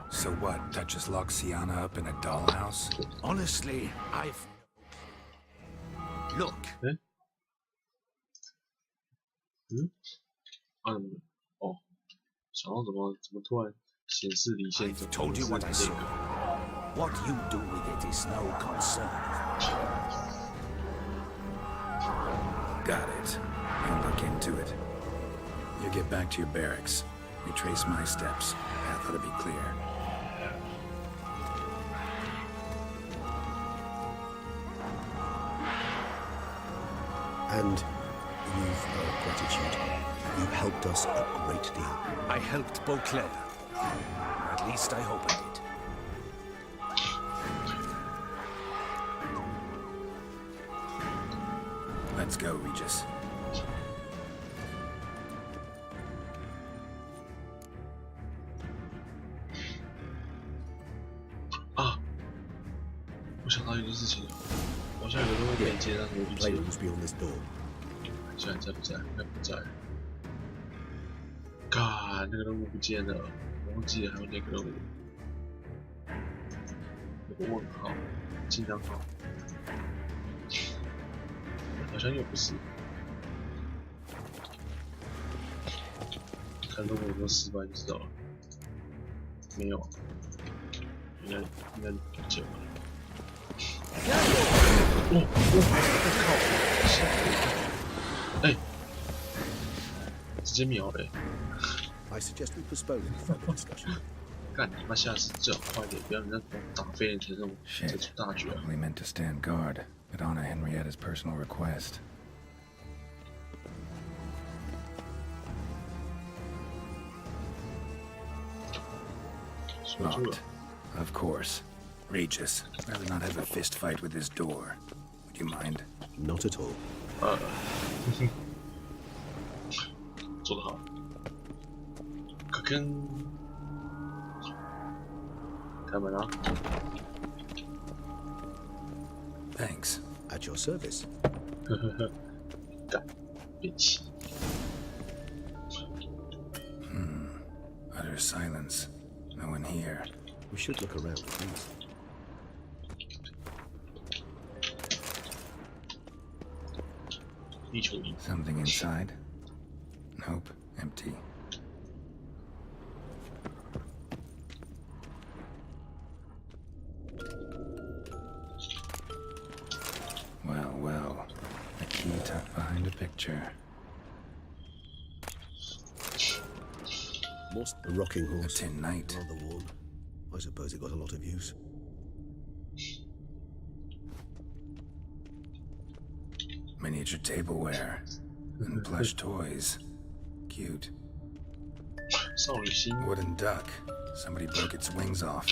So what? Duchess locked Sienna up in a dollhouse? Honestly, I've... Look. 哦，想到怎么突然显示离线？ I've told you what I saw. What you do with it is no concern. Got it. I'll look into it. You get back to your barracks. Retrace my steps. Path ought to be clear. And you've gratitude. You helped us a great deal. I helped Beauclair. Or at least I hope I did. Let's go, Regis. 啊！我想到一件事情了，好像有个东西可以接，但是我不记得。 Playroom's beyond this door. 现在在不在？应该不在。God， 那个任务不见了，我忘记了还有那个任务。有个问号，惊叹号，好像又不是。看任务有没有失败就知道了。没有，应该不见了。靠！哎，直接秒嘞！ I suggest we postpone any further discussion. 干你妈！下次最好快点，不要人家打飞人才这种这出大局啊！ We meant to stand guard, but Anna Henrietta's personal request. Locked. Of course. Regis, rather not have a fist fight with this door. Would you mind? Not at all. 做得好。可跟开门啊 Thanks. At your service. 干，憋气。Utter silence. No one here. We should look around, please. Something inside? Nope, empty. Well, well. A key tucked behind a picture. A rocking horse. A tin knight. Rather worn. I suppose it got a lot of use. Miniature tableware. And plush toys. Cute. Wooden duck. Somebody broke its wings off.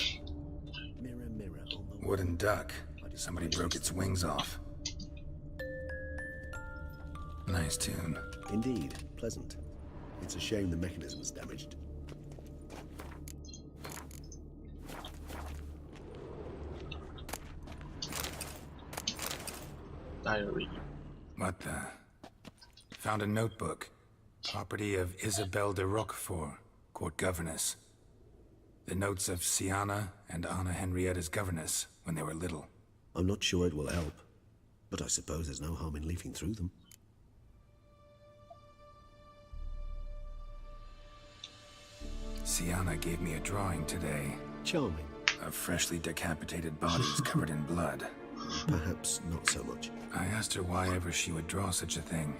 Mirror, mirror on the Wooden duck. Somebody broke its wings off. Nice tune. Indeed, pleasant. It's a shame the mechanism's damaged. Diary. What the? Found a notebook. Property of Isabelle de Roquefort, court governess. The notes of Sienna and Anna Henrietta's governess when they were little. I'm not sure it will help, but I suppose there's no harm in leafing through them. Sienna gave me a drawing today. Charming. Of freshly decapitated bodies covered in blood. Perhaps not so much. I asked her why ever she would draw such a thing.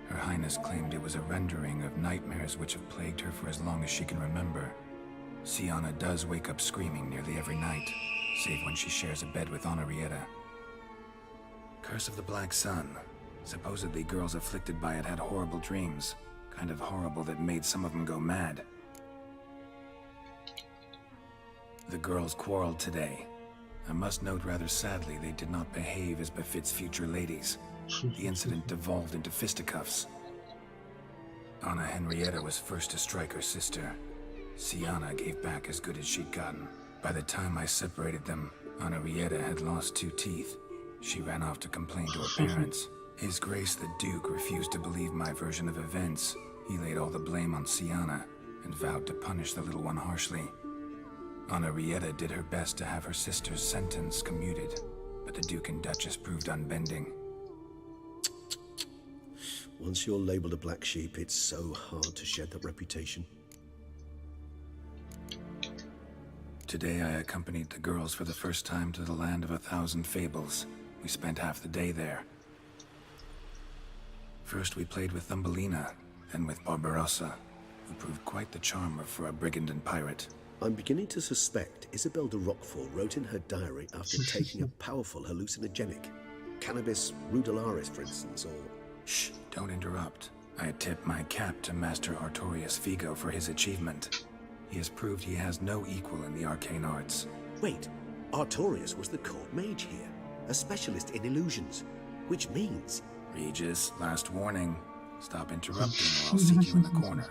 Her Highness claimed it was a rendering of nightmares which have plagued her for as long as she can remember. Sienna does wake up screaming nearly every night, save when she shares a bed with Henrietta. Curse of the Black Sun. Supposedly girls afflicted by it had horrible dreams. Kind of horrible that made some of them go mad. The girls quarreled today. I must note rather sadly they did not behave as befits future ladies. The incident devolved into fisticuffs. Anna Henrietta was first to strike her sister. Sienna gave back as good as she'd gotten. By the time I separated them, Henrietta had lost 2 teeth. She ran off to complain to her parents. His Grace the Duke refused to believe my version of events. He laid all the blame on Sienna and vowed to punish the little one harshly. Henrietta did her best to have her sister's sentence commuted, but the Duke and Duchess proved unbending. Once you're labeled a black sheep, it's so hard to shed that reputation. Today I accompanied the girls for the first time to the land of 1,000 fables. We spent half the day there. First we played with Thumbelina, then with Barbarossa, who proved quite the charmer for a brigand and pirate. I'm beginning to suspect Isabel de Roquefort wrote in her diary after taking a powerful hallucinogenic. Cannabis rudularis, for instance, or... Shh, don't interrupt. I tip my cap to Master Artorius Figo for his achievement. He has proved he has no equal in the arcane arts. Wait, Artorius was the court mage here, a specialist in illusions, which means... Regis, last warning. Stop interrupting or I'll seat you in the corner.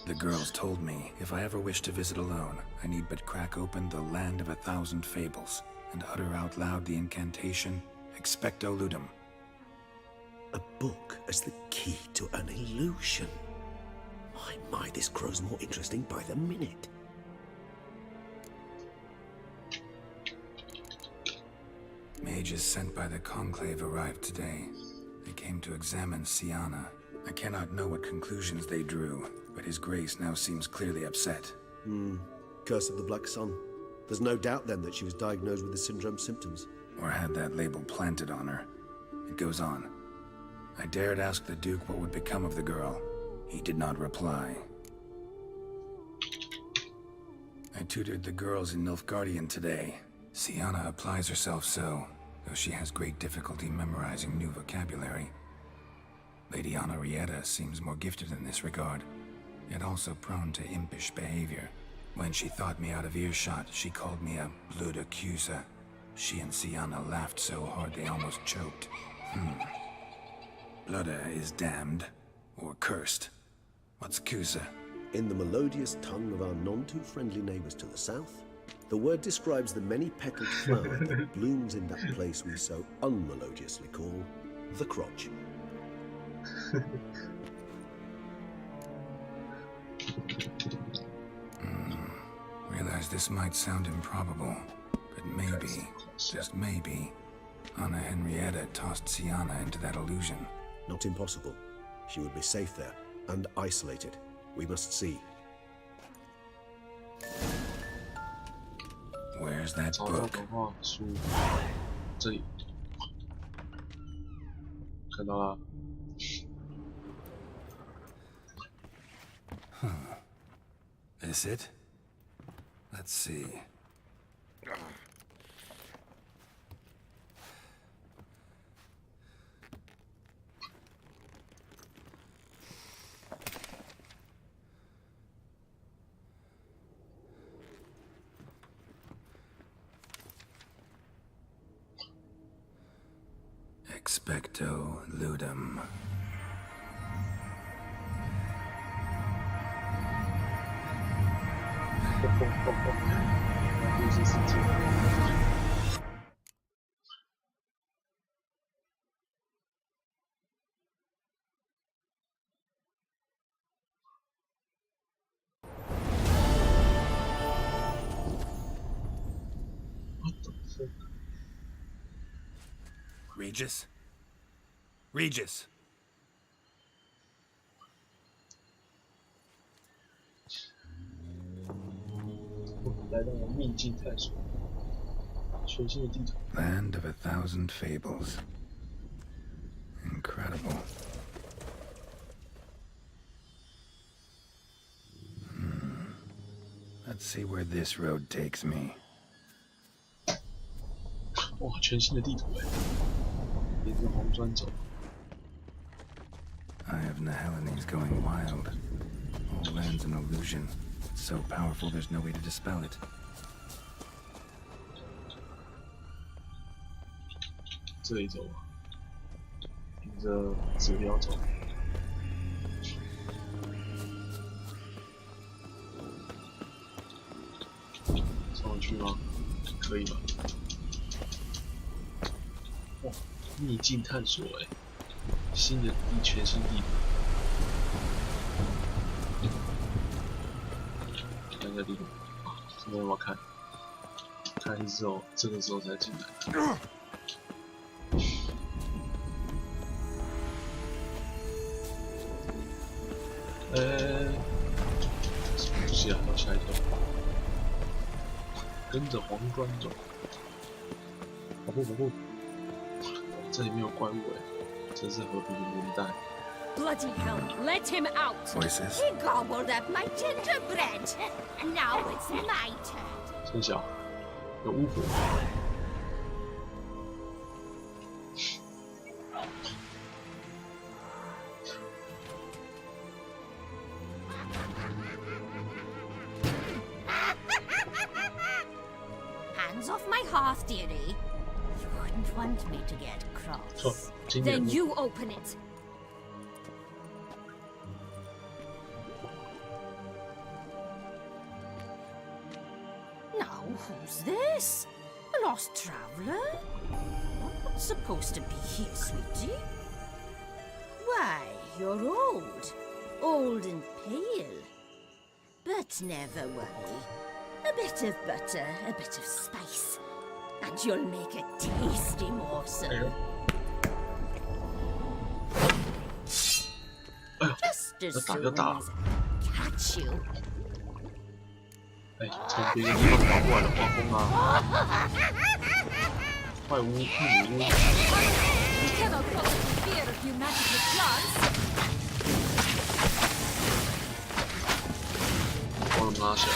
The girls told me if I ever wish to visit alone, I need but crack open the land of 1,000 fables and utter out loud the incantation, Expecto Ludum. A book as the key to an illusion. My, this grows more interesting by the minute. Mages sent by the Conclave arrived today. They came to examine Siana. I cannot know what conclusions they drew, but His Grace now seems clearly upset. Curse of the Black Sun. There's no doubt then that she was diagnosed with the syndrome symptoms. Or had that label planted on her. It goes on. I dared ask the Duke what would become of the girl. He did not reply. I tutored the girls in Nilfgaardian today. Siana applies herself so, though she has great difficulty memorizing new vocabulary. Lady Henrietta seems more gifted in this regard, yet also prone to impish behavior. When she thought me out of earshot, she called me a blood accuser. She and Siana laughed so hard they almost choked. Blooda is damned, or cursed. What's Cusa? In the melodious tongue of our none-too-friendly neighbors to the south, the word describes the many-petaled flower that blooms in that place we so unmelodiously call the crotch. Realize this might sound improbable, but maybe, just maybe, Anna Henrietta tossed Siana into that illusion. Not impossible. She would be safe there, and isolated. We must see. Where's that 找到 book? 的话，书这里看到了。 Is it? Let's see. Expecto Ludum. Regis? Regis! 来到了秘境探索，全新的地图。 Land of 1,000 fables. Incredible. Let's see where this road takes me. 哇，全新的地图哎，沿着红砖走。 Eye of Nehelene going wild. All land's an illusion. It's so powerful there's no way to dispel it. 这里走啊，凭着指标走。上去吗？可以吧？哇，秘境探索哎，新的全新地图。看一下地图啊，这没有看，看之后这个时候才进来。什么东西啊？要下一段，跟着皇冠走。跑步跑步，这里面有怪物哎，真是和平的年代。 Bloody hell, let him out! Voices? He gobbled up my gingerbread! And now it's my turn! 真小，有巫婆。Hands off my hearth, dearie. You wouldn't want me to get cross. 今年 Then you open it. Now, who's this? A lost traveler? You're not supposed to be here, sweetie. Why, you're old. Old and pale. But never worry. A bit of butter, a bit of spice, and you'll make a tasty morsel. Just as soon as I catch you. 哎，从别的地方跑过来的画风啊！坏巫女巫， You cannot possibly fear a few magical plants. 我怎么拉起来？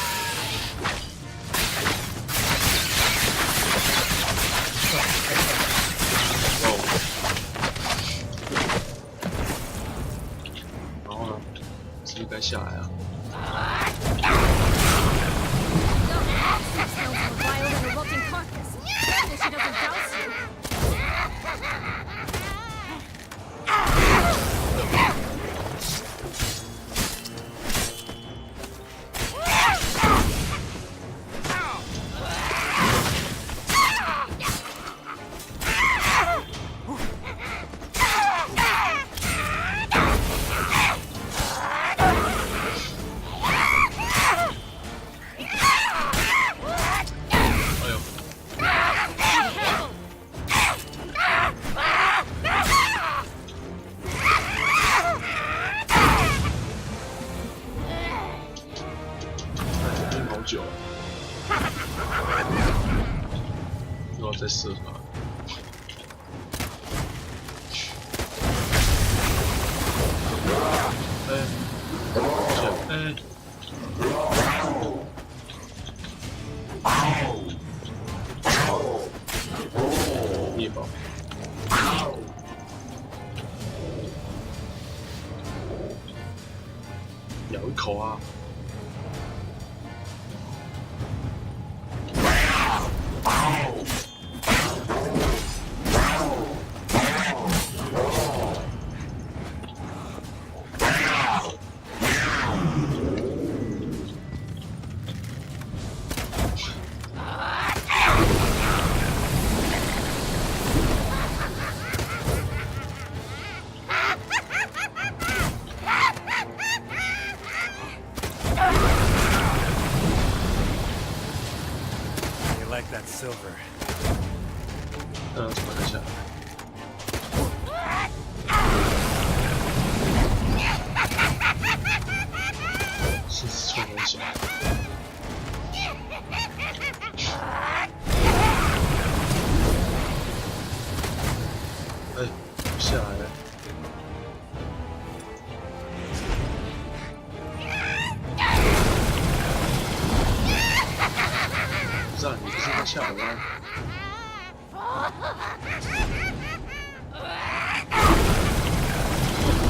哦，然后呢？是不是该下来啊？ Smells more vile than a rotting carcass. If she doesn't douse you.在射他。猎豹。咬一口啊！ Silver. 怎么看下来？是臭东西。哎，下来了。不是啊，你不是他下来吗？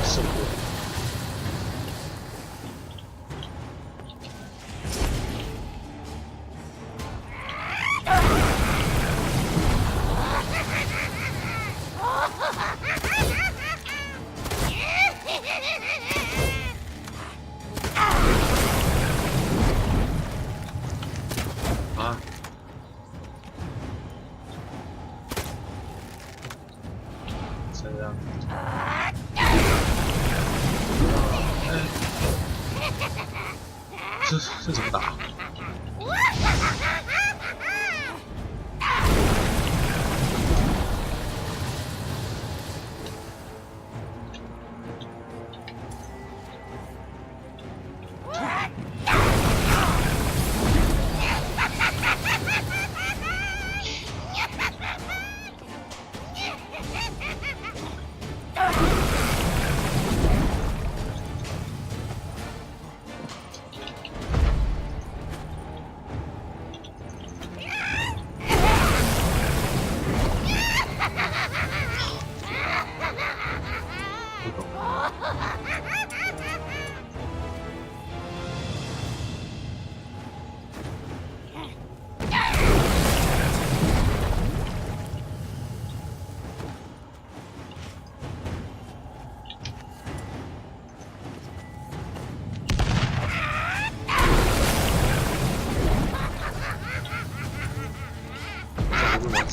胜过。啊！这样。 这怎么打？我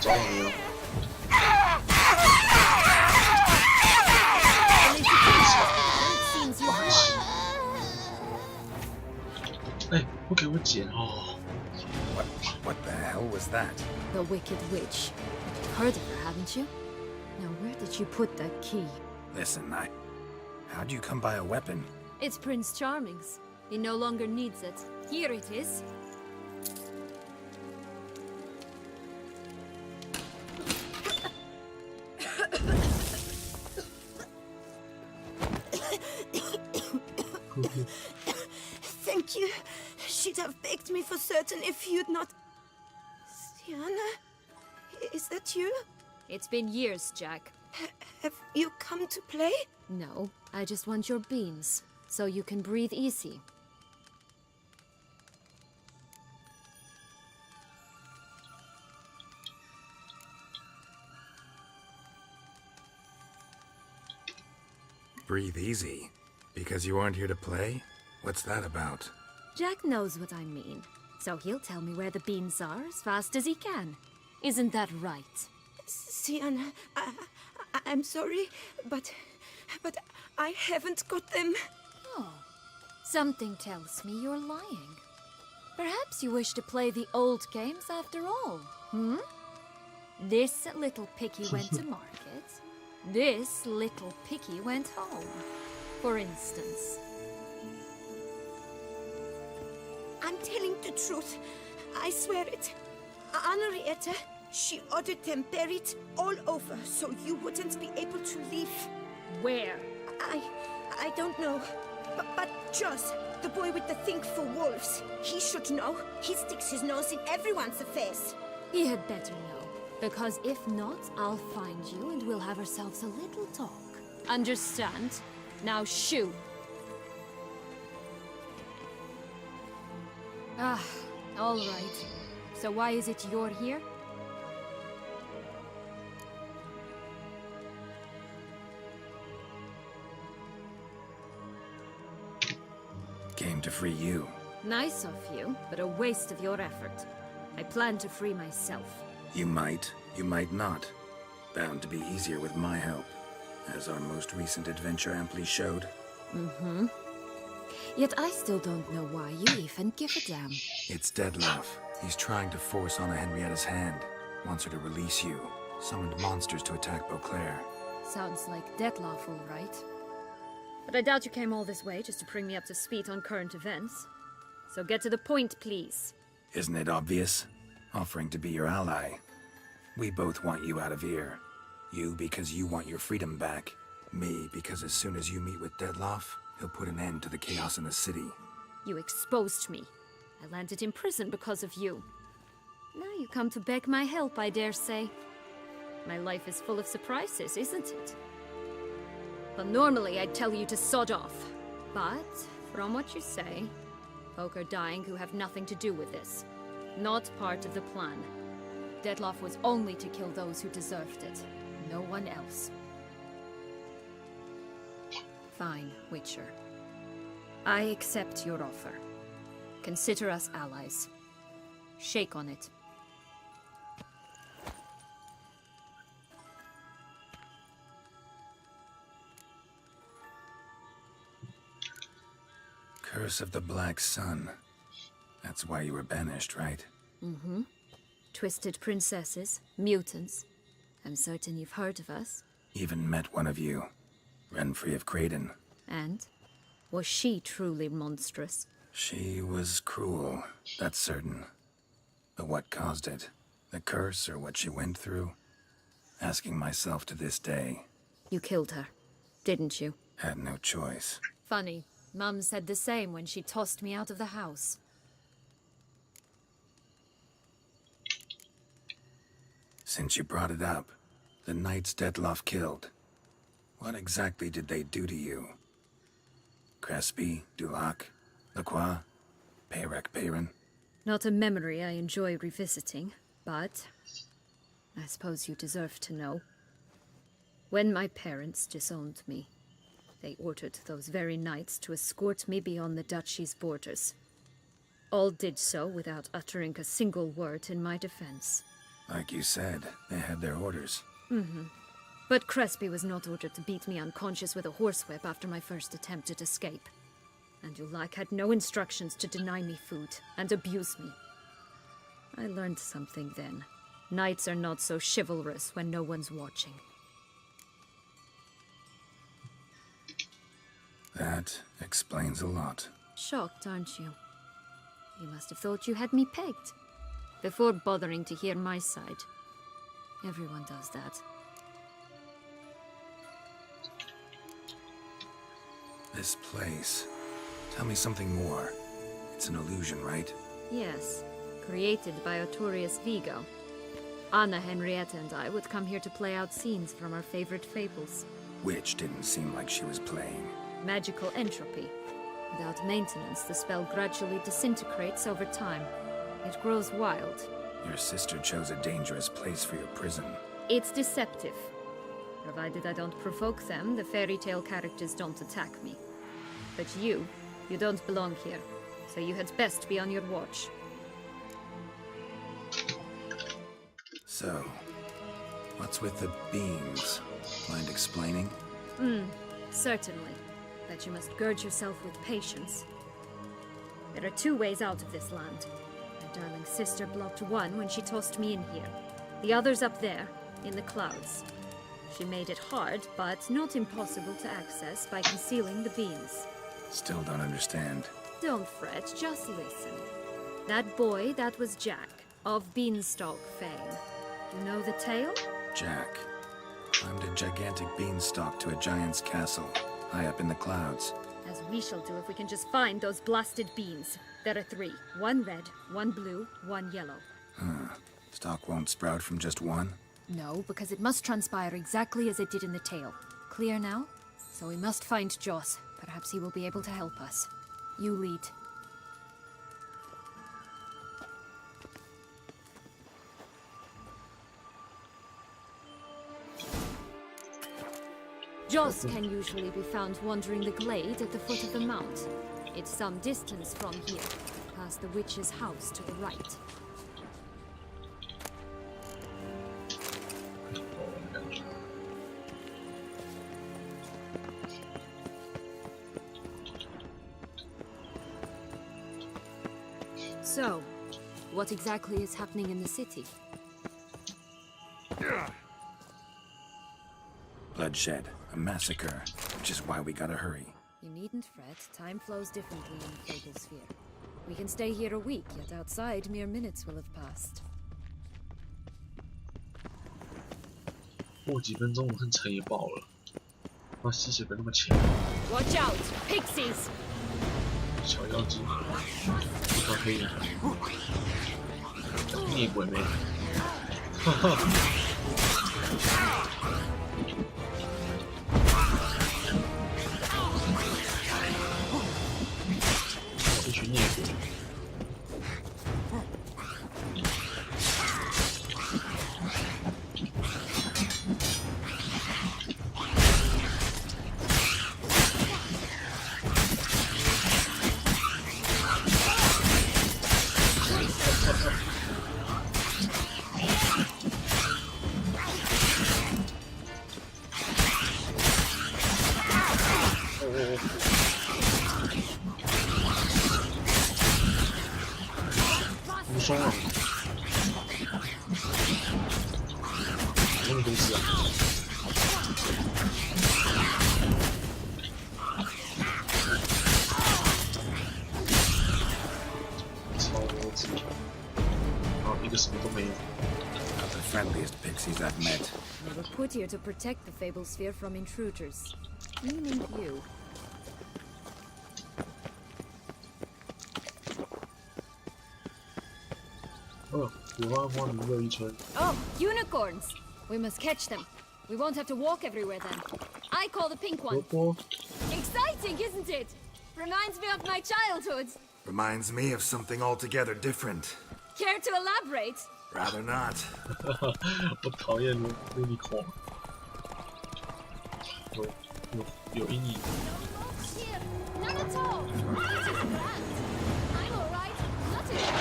找到没有？哎，不给我捡哦！ What the hell was that? The Wicked Witch. You've heard of her, haven't you? Now, where did you put that key? Listen, how'd you come by a weapon? It's Prince Charming's. He no longer needs it. Here it is. Thank you. She'd have begged me for certain if you'd not... Sienna? Is that you? It's been years, Jack. Have you come to play? No, I just want your beans, so you can breathe easy. Breathe easy? Because you aren't here to play? What's that about? Jack knows what I mean, so he'll tell me where the beans are as fast as he can. Isn't that right? Sienna, I'm sorry, but I haven't got them. Oh, something tells me you're lying. Perhaps you wish to play the old games after all, hmm? This little picky went to market. This little picky went home, for instance. I'm telling the truth. I swear it. Henrietta, she ordered them buried all over so you wouldn't be able to leave. Where? I don't know. But Joss, the boy with the thing for wolves, he should know. He sticks his nose in everyone's affairs. He had better know, because if not, I'll find you and we'll have ourselves a little talk. Understand? Now shoo! Ah, all right. So why is it you're here? Came to free you. Nice of you, but a waste of your effort. I plan to free myself. You might not. Bound to be easier with my help, as our most recent adventure amply showed. Mm-hmm. Yet I still don't know why you even give a damn. It's Deadloff. He's trying to force Anna Henrietta's hand. Wants her to release you. Summoned monsters to attack Beauclair. Sounds like Deadloff, all right. But I doubt you came all this way just to bring me up to speed on current events. So get to the point, please. Isn't it obvious? Offering to be your ally. We both want you out of here. You because you want your freedom back. Me because as soon as you meet with Deadloff, he'll put an end to the chaos in the city. You exposed me. I landed in prison because of you. Now you come to beg my help, I dare say. My life is full of surprises, isn't it? Well, normally I'd tell you to sod off. But, from what you say, folk are dying who have nothing to do with this. Not part of the plan. Deadloff was only to kill those who deserved it. No one else. Fine, Witcher. I accept your offer. Consider us allies. Shake on it. Curse of the Black Sun. That's why you were banished, right? Mm-hmm. Twisted princesses, mutants. I'm certain you've heard of us. Even met one of you. Renfrey of Craden. And? Was she truly monstrous? She was cruel, that's certain. But what caused it? The curse or what she went through? Asking myself to this day. You killed her, didn't you? Had no choice. Funny. Mum said the same when she tossed me out of the house. Since you brought it up, the knights Dettloff killed. What exactly did they do to you? Crespi, Dulac, Lacroix, Peyrac Peyran? Not a memory I enjoy revisiting, but I suppose you deserve to know. When my parents disowned me, they ordered those very knights to escort me beyond the duchy's borders. All did so without uttering a single word in my defense. Like you said, they had their orders. But Crespi was not ordered to beat me unconscious with a horsewhip after my first attempt at escape. And Dulac had no instructions to deny me food and abuse me. I learned something then. Knights are not so chivalrous when no one's watching. That explains a lot. Shocked, aren't you? You must have thought you had me pegged. Before bothering to hear my side. Everyone does that. This place. Tell me something more. It's an illusion, right? Yes, created by Otorius Vigo. Anna, Henrietta, and I would come here to play out scenes from our favorite fables. Which didn't seem like she was playing. Magical entropy. Without maintenance, the spell gradually disintegrates over time. It grows wild. Your sister chose a dangerous place for your prison. It's deceptive. Provided I don't provoke them, the fairy tale characters don't attack me. But you don't belong here, so you had best be on your watch. So, what's with the beams? Mind explaining? Certainly. But you must gird yourself with patience. There are two ways out of this land. My darling sister blocked one when she tossed me in here. The other's up there, in the clouds. She made it hard, but not impossible to access by concealing the beams. Still don't understand. Don't fret, just listen. That boy, that was Jack, of Beanstalk fame. You know the tale? Jack climbed a gigantic beanstalk to a giant's castle, high up in the clouds. As we shall do if we can just find those blasted beans. There are 3. 1 red, 1 blue, 1 yellow. Stalk won't sprout from just one? No, because it must transpire exactly as it did in the tale. Clear now? So we must find Joss. Perhaps he will be able to help us. You lead. Joss can usually be found wandering the glade at the foot of the mount. It's some distance from here, past the witch's house to the right. So, what exactly is happening in the city? Bloodshed, a massacre, which is why we gotta hurry. You needn't fret. Time flows differently in the Fable Sphere. We can stay here a week, yet outside mere minutes will have passed. 过几分钟我恨撑也爆了，那吸血鬼那么强， Watch out! Pixies! 小妖精，小黑人，孽鬼妹，哈哈。一群孽鬼。 无双啊！什么东西啊？超级，然后一个什么都没有。 Not the friendliest pixies I've met. They were put here to protect the Fable Sphere from intruders. Meaning you. Oh, 古花花名乐一村。 Oh, unicorns! We must catch them. We won't have to walk everywhere then. I call the pink 萝 one. 卜 Exciting, isn't it? Reminds me of my childhood. Reminds me of something altogether different. Care to elaborate? Rather not. 我讨厌那一狂，有阴影。 Here, none at all. This is grand. I'm all right. Not at all.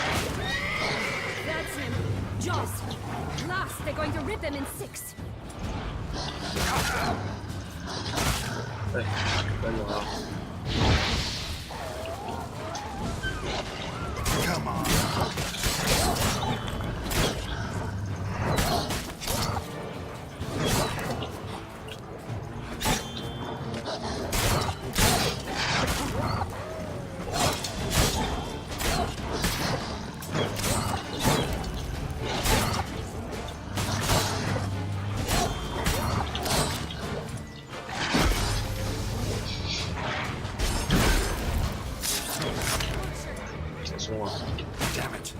That's him. Jaws. Last, they're going to rip him in 6. 哎，加油啊！ Come on. Damn it.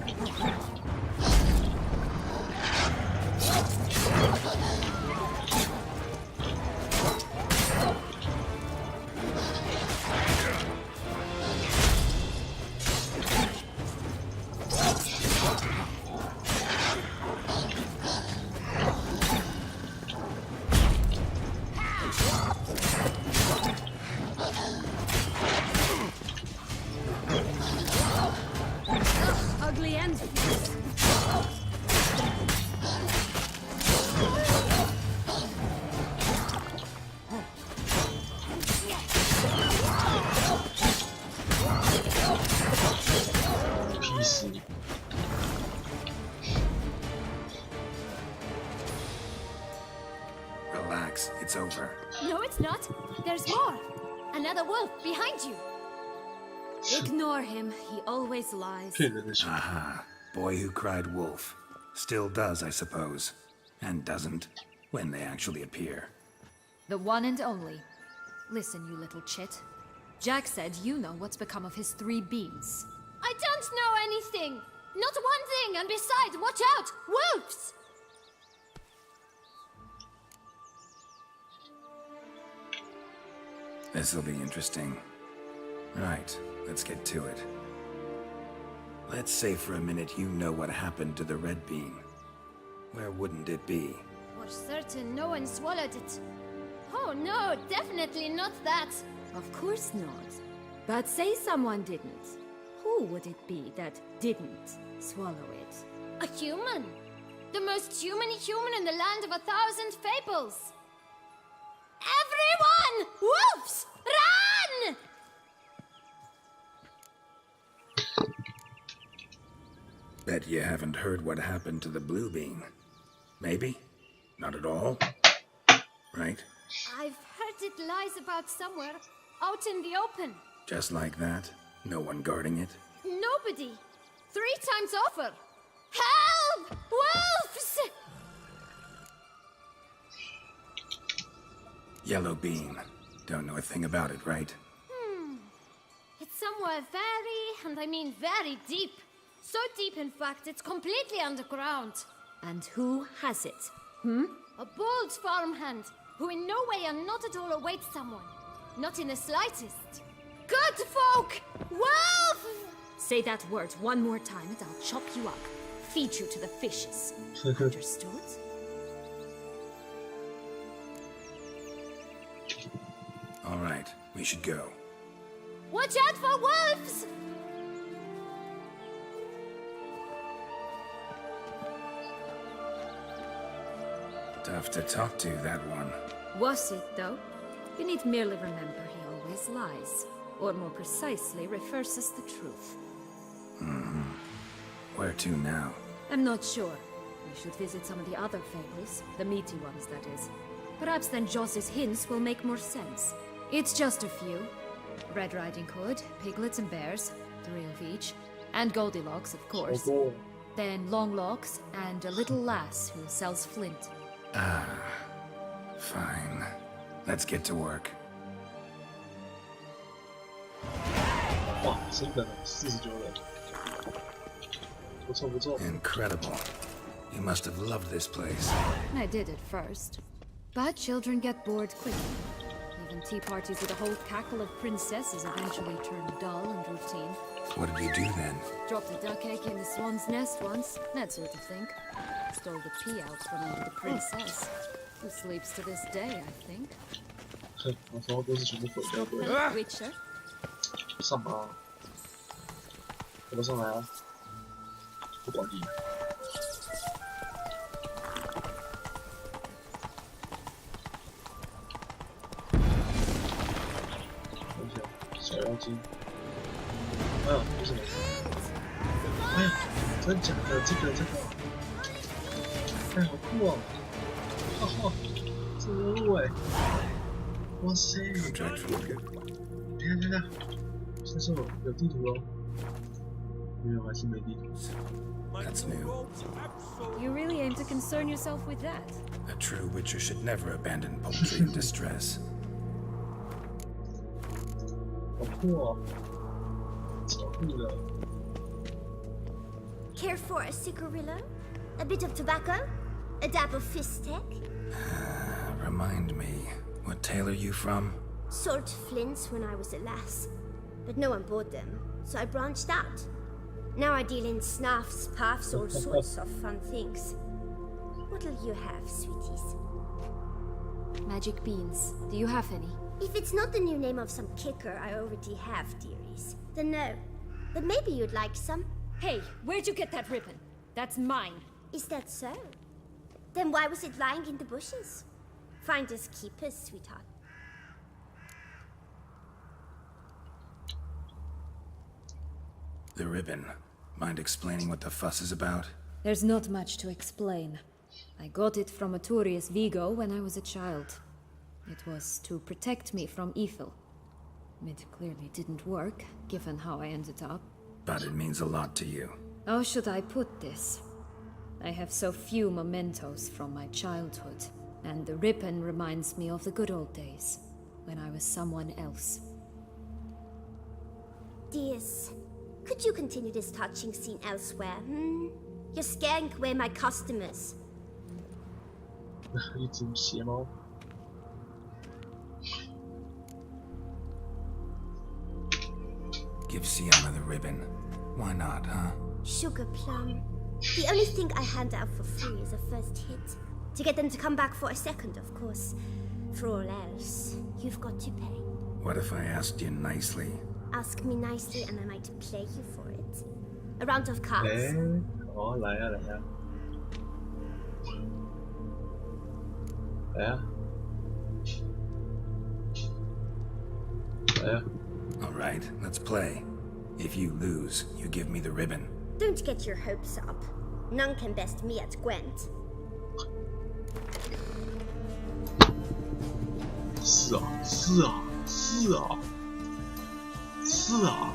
Ugly and fierce. 屁事！ Relax, it's over. No, it's not. There's more. Another wolf behind you. Ignore him. He always lies. 骗人的熊， Aha. Boy who cried wolf. Still does, I suppose. And doesn't, when they actually appear. The one and only. Listen, you little chit. Jack said you know what's become of his 3 beans. I don't know anything. Not one thing, and besides, watch out! Wolves! This'll be interesting. Right, let's get to it. Let's say for a minute you know what happened to the red bean. Where wouldn't it be? For certain, no one swallowed it. Oh no, definitely not that. Of course not. But say someone didn't. Who would it be that didn't swallow it? A human. The most human in the land of 1,000 fables. Everyone! Wolves! Run! Bet you haven't heard what happened to the blue bean. Maybe? Not at all? Right? I've heard it lies about somewhere, out in the open. Just like that? No one guarding it? Nobody. 3 times over. Help! Wolves! Yellow bean. Don't know a thing about it, right? It's somewhere very, and I mean very deep. So deep, in fact, it's completely underground. And who has it? A bold farmhand, who in no way and not at all awaits someone. Not in the slightest. Good folk! Wolf! Say that word one more time and I'll chop you up. Feed you to the fishes. Understood? All right, we should go. Watch out for wolves! Tough to talk to, that one. Was it, though? You need merely remember he always lies. Or more precisely, reverses the truth. Where to now? I'm not sure. We should visit some of the other fables. The meaty ones, that is. Perhaps then Joss's hints will make more sense. It's just a few. Red Riding Hood, piglets and bears, 3 of each. And Goldilocks, of 好 course. 多 Then Longlocks, and a little lass who sells flint. Fine. Let's get to work. 哇，真的49人，不错不错。 Incredible. You must have loved this place. I did at first. But children get bored quickly. Even tea parties with a whole cackle of princesses eventually turned dull and routine. What did you do then? Dropped a duck egg in the swan's nest once, that sort of thing. Stole the pee out from under the princess, who sleeps to this day, I think. 哼，我说都是全部毁掉对。 Witcher? 上吧，怎么上来啊？不管你。等一下，小妖精。哎呀，不是没事。哎呀，真假的？这个，哎，好酷哦！哈哈，这个路哎，哇塞！ Contract from the 等一下，先生有地图哦。没有，还是没地图。 That's new. You really aim to concern yourself with that? A true Witcher should never abandon poultry in distress. 好酷哦！超酷的。 Care for a cigarillo? A bit of tobacco? A dab of fistek? Remind me, what tale are you from? Sold flints when I was a lass, but no one bought them, so I branched out. Now I deal in snuffs, puffs, all sorts of fun things. What'll you have, sweeties? Magic beans. Do you have any? If it's not the new name of some kicker I already have, dearies, then no. But maybe you'd like some. Hey, where'd you get that ribbon? That's mine. Is that so? Then why was it lying in the bushes? Finders keepers, sweetheart. The ribbon. Mind explaining what the fuss is about? There's not much to explain. I got it from Aturius Vigo when I was a child. It was to protect me from evil. It clearly didn't work, given how I ended up. But it means a lot to you. How should I put this? I have so few mementos from my childhood, and the ribbon reminds me of the good old days, when I was someone else. Dears, could you continue this touching scene elsewhere, You're scaring away my customers. 一只邪猫。 Give Sienna the ribbon. Why not, huh? Sugar plum. The only thing I hand out for free is a first hit. To get them to come back for a second, of course. For all else, you've got to pay. What if I asked you nicely? Ask me nicely and I might play you for it. A round of cards. 哎，哦，来呀来呀，来呀，来呀！ All right, let's play. If you lose, you give me the ribbon. Don't get your hopes up. None can best me at Gwent. 是啊，是啊，是啊，是啊。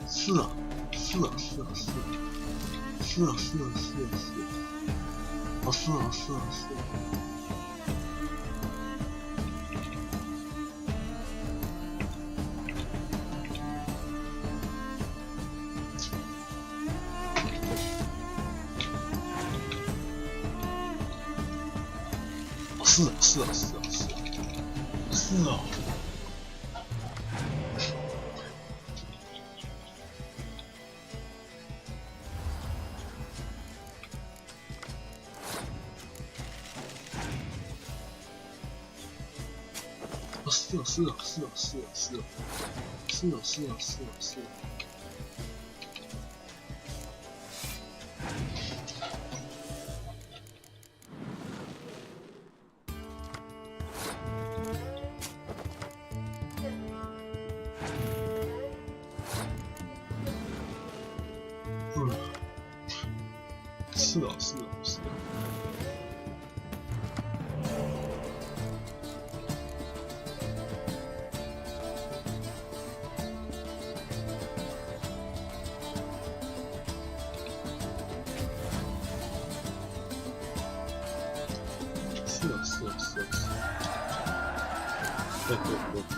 是啊，是啊，是啊，是啊，是啊，是啊，是啊，是啊，啊，是啊，是啊，是啊。 是啊，是啊，是啊，是啊，是啊。是啊，是啊，是啊，是啊，是啊，是啊，是啊，是啊，是啊。 是啊，是啊，是啊。是啊，是啊，是啊，是啊。对对对。 是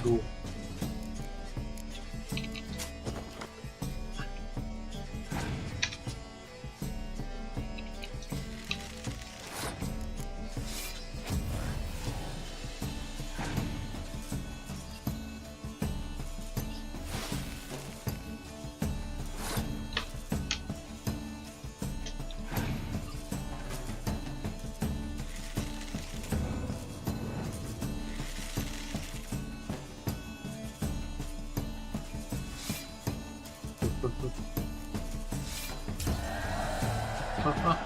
多。哈哈，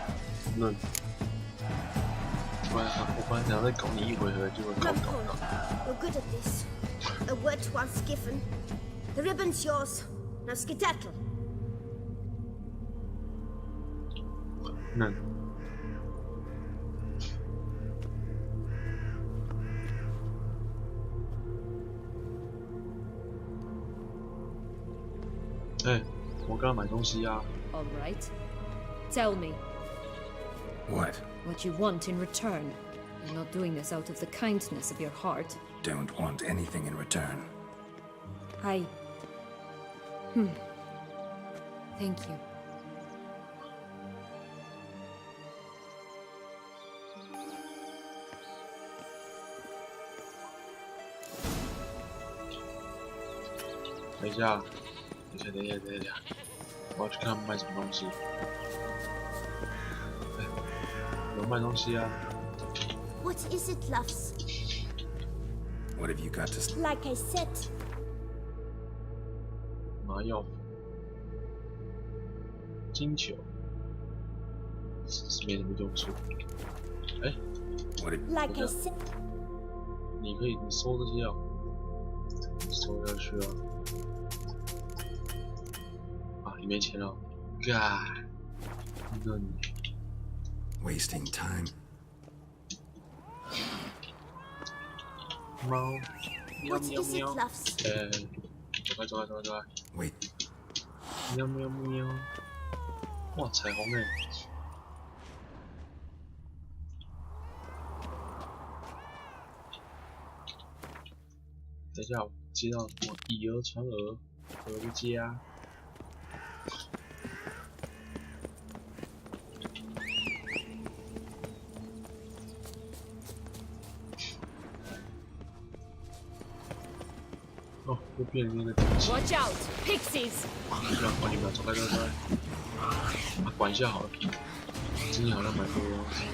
嫩。我本来想再搞你一回合，结果搞不到。 You're good at this. A word once given. The ribbon's yours. Now skedaddle. 嫩。哎，我刚买东西啊。 All right. Tell me. What? What you want in return. You're not doing this out of the kindness of your heart. Don't want anything in return. Thank you.等一下，我要去看他们卖什么东西。哎，有卖东西啊。 What is it, loves? What have you got to say? Like I said. 麻药，金球，是没什么用处。哎 What have Like I said. 你可以，你收这些啊，收下去啊。啊，你没钱了 ，God， 那你 wasting time? 猫，喵 What 喵 is it, 喵， loves? 走开， Wait, 喵喵喵，哇，彩虹哎！等一下，我接到什么以讹传讹，我的家。哦，又变成那个机器。 Watch out! Pixies! 不要管你们，走开。啊，管一下好了。今天好像蛮多东西。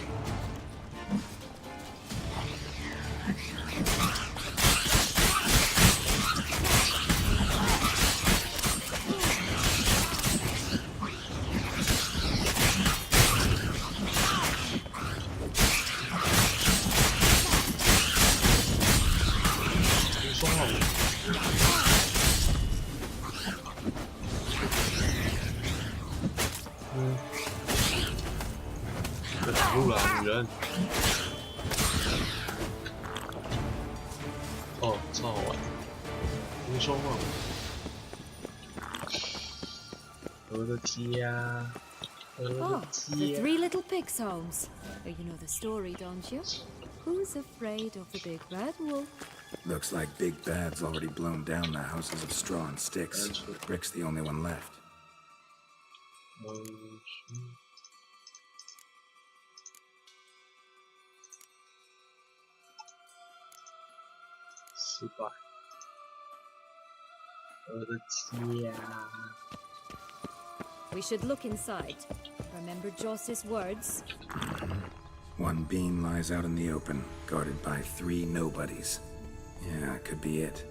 双号。 被挡路了，女人。哦，超好玩。无双号。我的家，我的 Oh, the 家。 three little pigs' homes. Oh, you know the story, don't you? Who's afraid of the big bad wolf? looks like Big Bad's already blown down the houses of straw and sticks. Brick's the only one left. 失败。我的家。 We should look inside. Remember Joss's words? One beam lies out in the open, guarded by 3 nobodies. Yeah, could be it.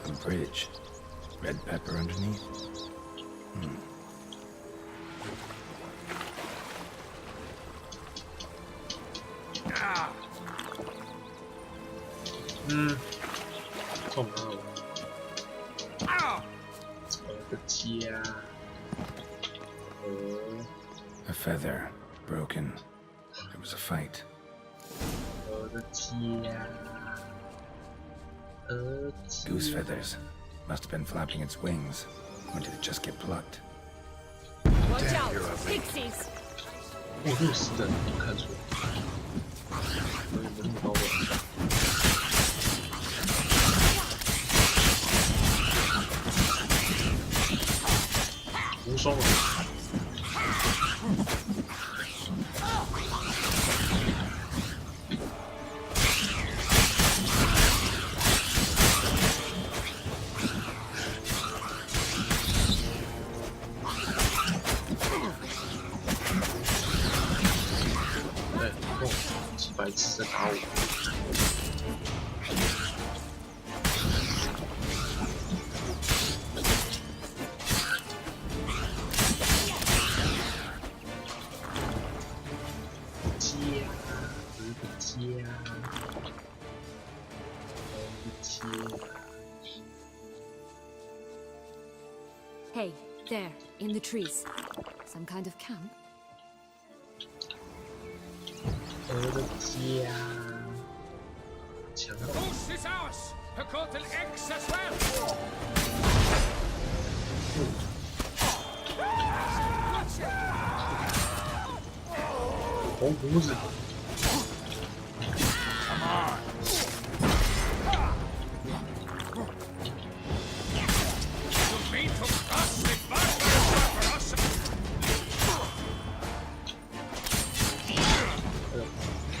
A bridge. Red pepper underneath. Hmm. 痛啊！我的家。 A feather. broken. There was a fight. 我的家，Goose feathers. Must have been flapping its wings. Or did it just get plucked? Watch Damn, out, you're a pixies! 我如果死的能看出来，我有没有那么高啊？无双了。白痴在打我！家，我的家，我的家。Hey, there, in the trees. Some kind of camp? 我的家，强到。 Goose is ours! Hercotel X as well! 红胡子。Come on! You've been to us with for us! 哦。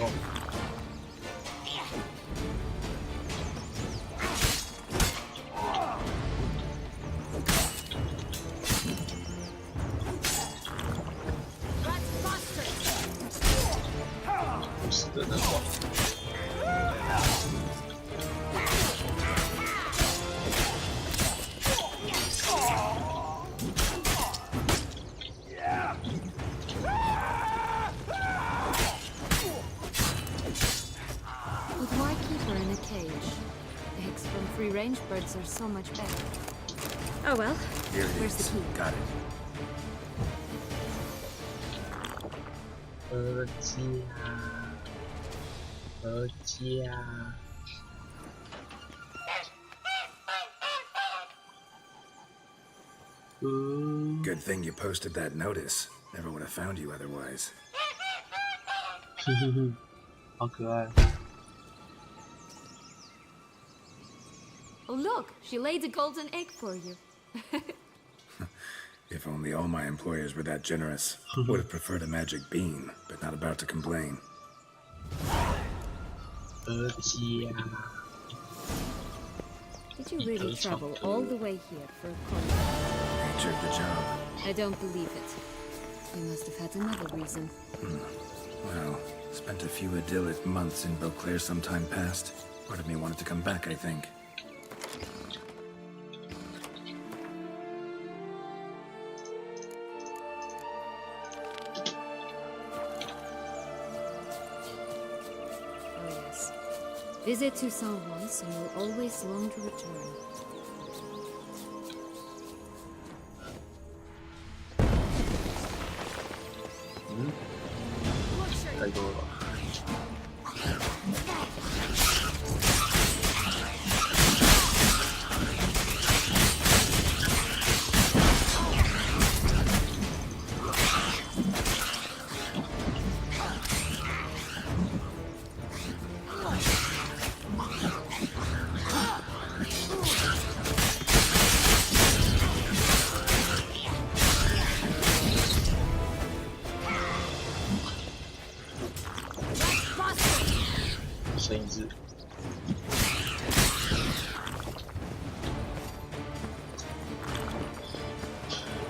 死的那种。But why keep her in a cage? Eggs from free-range birds are so much better. Oh well. Here it Where's is. the key? Got it. 我家，我家。 Good thing you posted that notice. Never would have found you otherwise. 好可爱。 Oh look, she laid a golden egg for you. If only all my employers were that generous. Would have preferred a magic bean, but not about to complain. 我家。 Did you really travel all the way here for a coin? Nature of the job. I don't believe it. You must have had another reason. Well, spent a few idyllic months in Beauclair some time past. Part of me wanted to come back, I think. Oh yes. Visit Toussaint once and you'll always long to return. 太多了吧。 剩一只。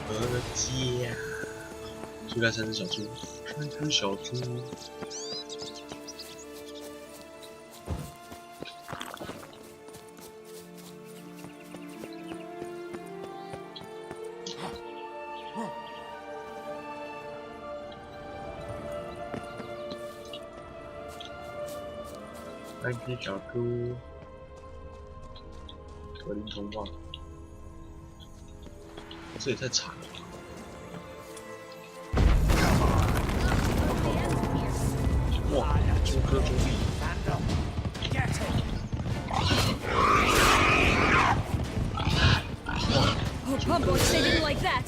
我的家，就该3只小猪，3只小猪。3只小猪，格林童话，这也太惨了吧！出哥朱莉。 Get him! Oh, Pumboys, they didn't like that.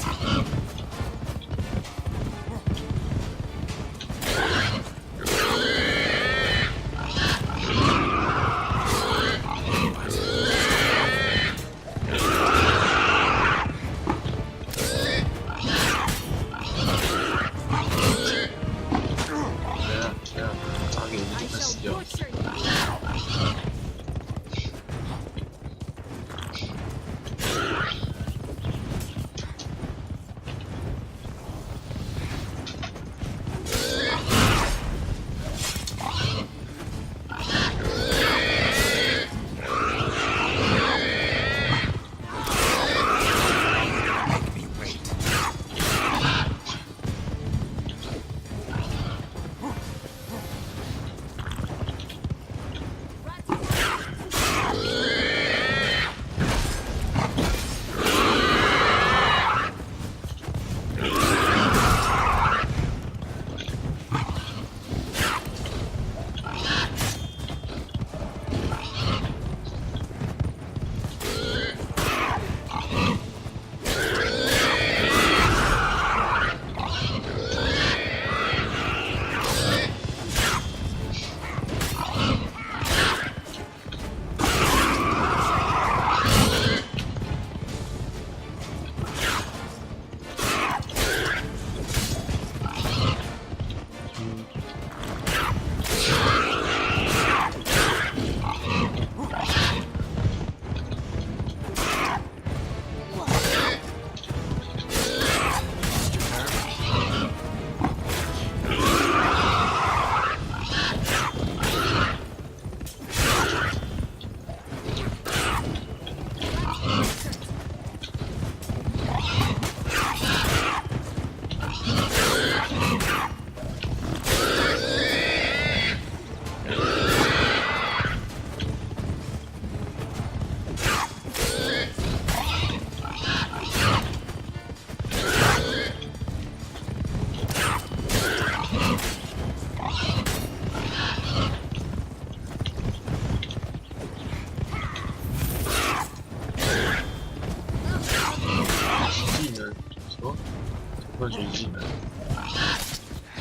幻觉技能，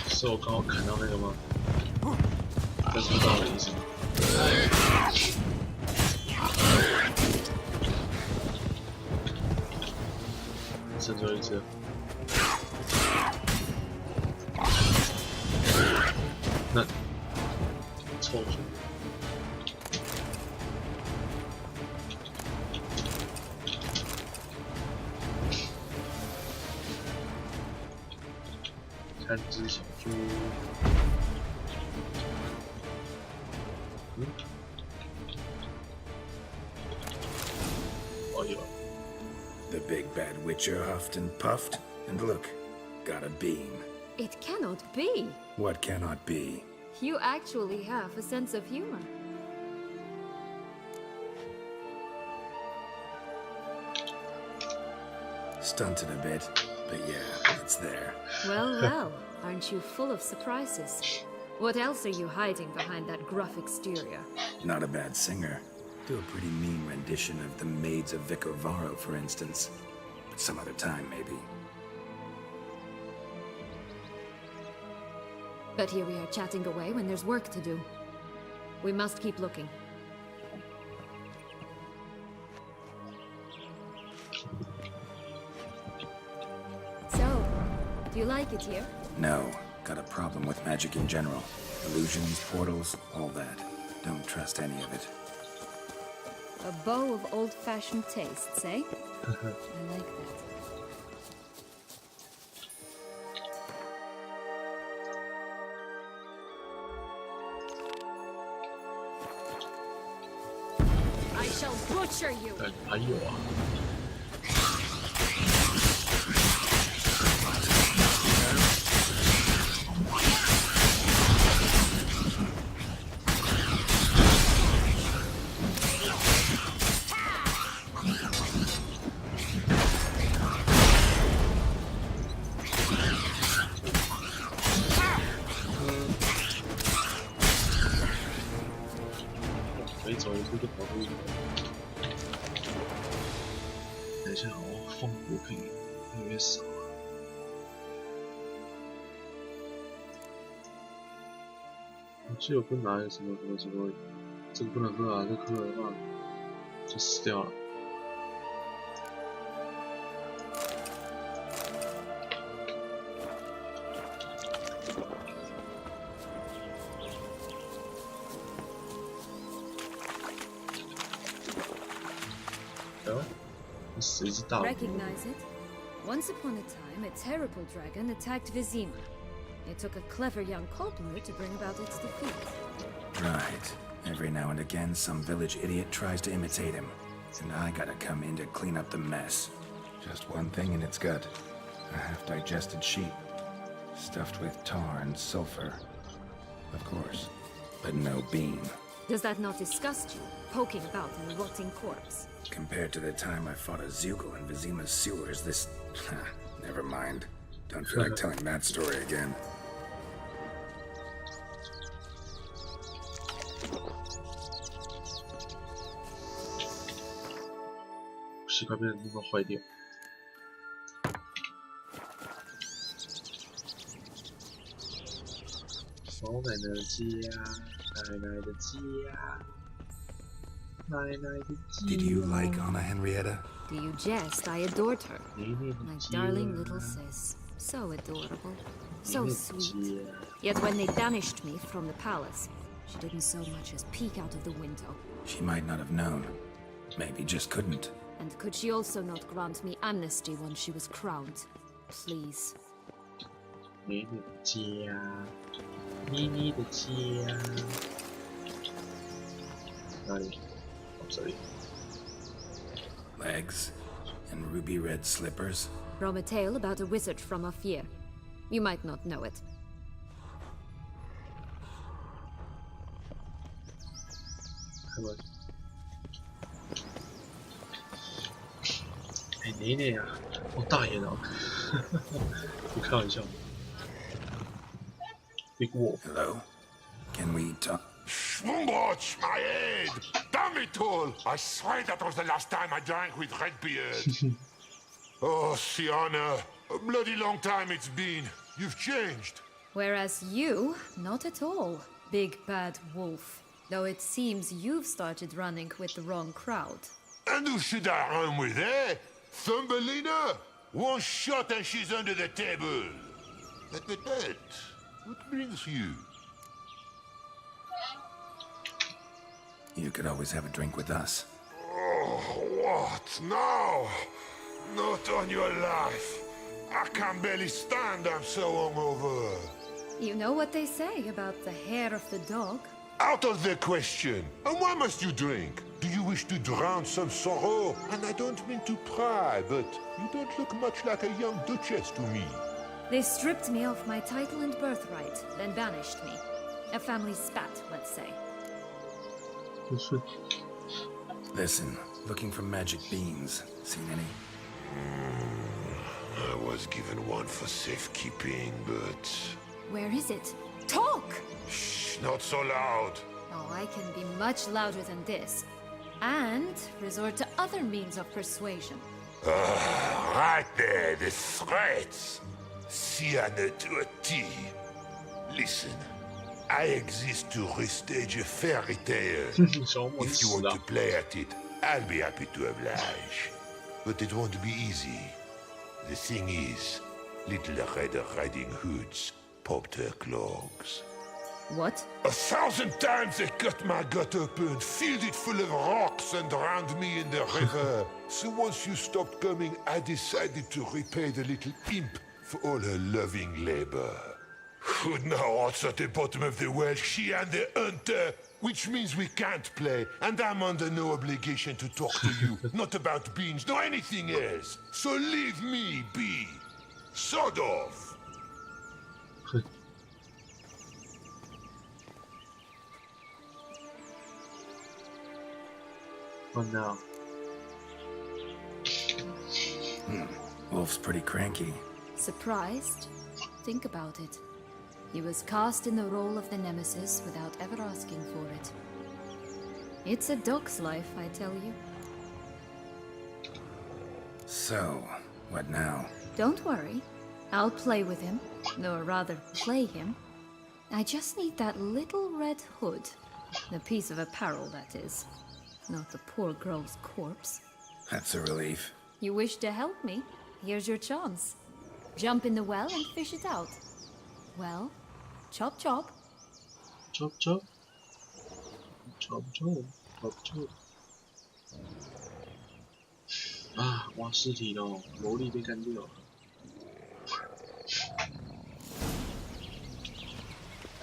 是我刚好砍到那个吗？这是不知道的意思吗？剩最后一只。那凑住。 看只小猪，哦有。The big bad witcher huffed and puffed, and look, got a beam. It cannot be. What cannot be? You actually have a sense of humor. Stunted a bit, but yeah, it's there. Well, well, aren't you full of surprises? What else are you hiding behind that gruff exterior? Not a bad singer. Do a pretty mean rendition of The Maids of Vicovaro, for instance. But some other time, maybe. But here we are chatting away when there's work to do. We must keep looking. So, do you like it here? No. Got a problem with magic in general. Illusions, portals, all that. Don't trust any of it. A bow of old-fashioned tastes, eh? I like that. I shall butcher you! 还有啊。 这走一步就跑出去。等一下，我凤骨可以越来越少了。我记得我不拿什么，这个不能喝啊，这个喝了的话就死掉了。Recognize it? Once upon a time, a terrible dragon attacked Vizima. It took a clever young cobbler to bring about its defeat. Right. Every now and again, some village idiot tries to imitate him. And I gotta come in to clean up the mess. Just one thing in its gut. A half-digested sheep. Stuffed with tar and sulfur. Of course. But no bean. Does that not disgust you, poking about in a rotting corpse? Compared to the time I fought a Zeugl in Vizima's sewers, this... never mind. Don't feel like telling that story again. Did you like Anna Henrietta? Do you jest? I adored her. My darling little sis. So adorable. So sweet. Yet when they banished me from the palace, she didn't so much as peek out of the window. She might not have known. Maybe just couldn't. And could she also not grant me amnesty once she was crowned? Please. 美女的家，妮妮的家，哪里？哦，这里。 Legs and ruby red slippers. From a tale about a wizard from Ophir. You might not know it. 开门。哎，妮妮啊，我大爷的，不开玩笑。Big Wolf. Hello? Can we talk? Schwumbroch, my head! Damn it all! I swear that was the last time I drank with Redbeard. Oh, Sienna, a bloody long time it's been. You've changed. Whereas you, not at all, big bad wolf. Though it seems you've started running with the wrong crowd. And who should I run with, eh? Thumbelina? One shot and she's under the table. But, what brings you? You could always have a drink with us. Oh, what now? Not on your life. I can barely stand, I'm so hungover. You know what they say about the hair of the dog? Out of the question. And why must you drink? Do you wish to drown some sorrow? And I don't mean to pry, but you don't look much like a young duchess to me. They stripped me of my title and birthright, then banished me. A family spat, let's say. Listen, looking for magic beans. Seen any? I was given one for safekeeping, but... Where is it? Talk! Shh, not so loud. Oh, I can be much louder than this. And resort to other means of persuasion. Right there, the threats. Sienna to a T. Listen, I exist to restage a fairy tale. If you want to play at it, I'll be happy to oblige. But it won't be easy. The thing is, little Red Riding Hoods popped her clogs. What? 1,000 times they cut my gut open, filled it full of rocks and drowned me in the river. So once you stopped coming, I decided to repay the little imp for all her loving labor. Now it's at the bottom of the well, she and the hunter, which means we can't play, and I'm under no obligation to talk to you, not about beans, nor anything else. So leave me be. Sod off. What now? Wolf's pretty cranky. Surprised? Think about it. He was cast in the role of the Nemesis without ever asking for it. It's a dog's life, I tell you. So, what now? Don't worry. I'll play with him. Or rather, play him. I just need that little red hood. A piece of apparel, that is. Not the poor girl's corpse. That's a relief. You wish to help me? Here's your chance. Jump in the well and fish it out. Well, chop chop. chop chop chop chop chop chop。啊，挖尸体喽，萝莉被干掉了。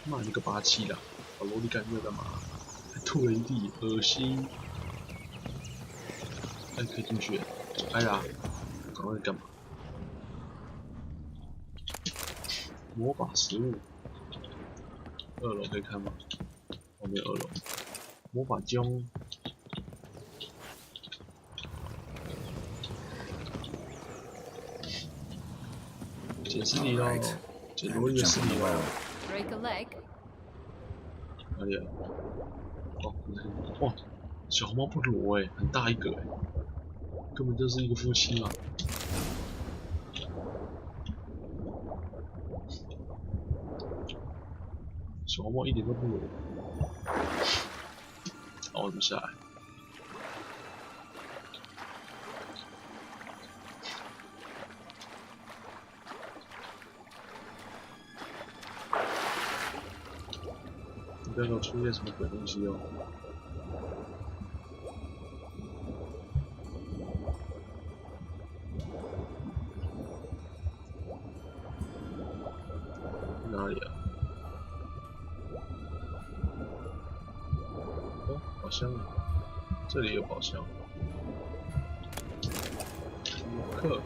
妈，你个霸气啦！把萝莉干掉干嘛？还吐了一地，恶心。哎，可以进去了。哎呀，赶快干嘛？魔法食物。2楼可以看吗？后面2楼。魔法钟。捡尸体喽！捡萝莉的尸体喽！ Break a leg. 哪里啊？哦，哇，小红帽不裸哎，很大一个哎，根本就是一个夫妻嘛。小红帽一点都不裸。好，我们下来。不要给我出现什么鬼东西哦！哪里啊？哦，宝箱啊！这里有宝箱。马克。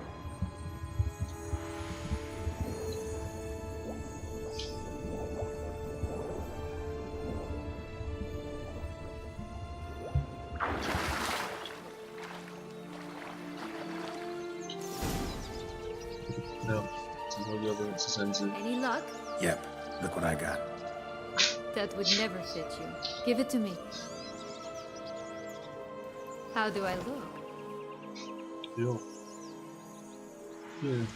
Any luck? Yep, look what I got. That would never fit you. Give it to me. How do I look? 哟，耶。